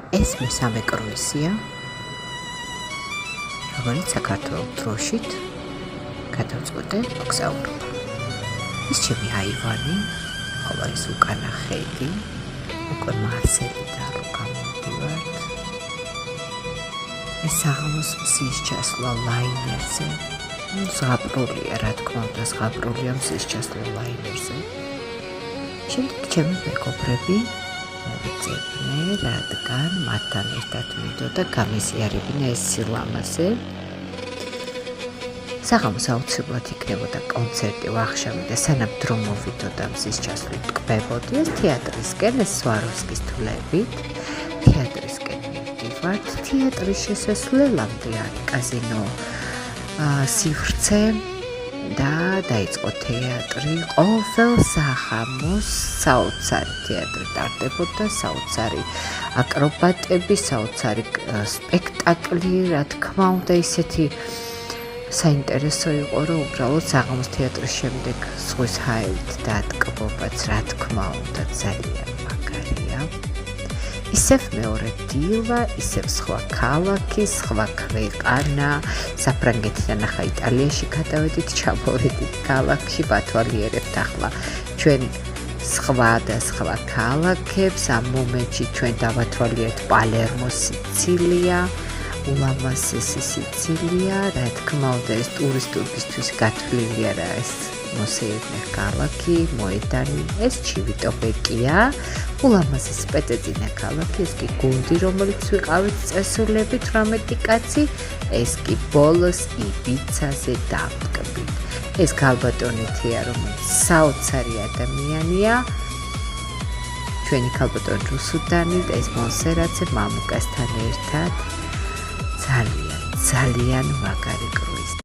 ეს მესამე კრუიზია, რომელიც საქართველოს დროშით გადავწყვეტე მოგზაურობა. ის ჩემი აივანი, ხოლო ეს უკანა ხედი, უკვე მარსელიდან რო გამოვდივართ. ეს საღამოს მზის ჩასვლა ლაინერზე, ზღაპრულია, რა თქმა უნდა, ზღაპრულია მზის ჩასვლა ლაინერზე. შემდეგ ჩემი მეგობრები მოვიძებნე, რადგან მათთან ერთად მინდოდა გამიზიარებინა ეს სილამაზე. საღამოს აუცილებლად იქნებოდა კონცერტი ვახშამი და სანამ დრო მოვიდოდა მზის ჩასვლით ტკბებოდი ეს თეატრისკენ, ეს სვაროვსკის თვლებით თეატრისკენ მივდივართ. თეატრის შესასვლელამდე არის კაზინო სივრცე და დაიწყო თეატრი. ყოველ საღამოს საოცარი თეატრი ტარდებოდა, საოცარი აკრობატები, საოცარი სპექტაკლი, რა თქმა უნდა, ისეთი საინტერესო იყო, რომ უბრალოდ საღამოს თეატრის შემდეგ ზღვის ჰაერით დატკბობაც, რა თქმა უნდა, ძალიან მაგარია. ისევ მეორე დილა, ისევ სხვა ქალაქი, სხვა ქვეყანა, საფრანგეთიდან ახლა იტალიაში გადავედით, ჩამოვედით ქალაქში, ვათვალიერებთ ახლა ჩვენ სხვა და სხვა ქალაქებს. ამ მომენტში ჩვენ დავათვალიერებთ პალერმო, სიცილია, ულამაზესი სიცილია, რა თქმა უნდა, ეს ტურისტებისთვის გათვლილი არა, ეს მოსეირნე ქალაქი, მოედანი, ეს ჩივიტოვეკია, ულამაზესი პეწეწინა ქალაქი, ეს კი გუნდი, რომელიც ვიყავით წესულები 18 კაცი, ეს კი ბოლოს იბიცაზე დავტკბით. ეს ქალბატონეთია, რომელიც საოცარი ადამიანია, ჩვენი ქალბატონი რუსუდანი და ეს მონსერატზე მამუკასთან ერთად ძალიან მაგარი კრუიზი.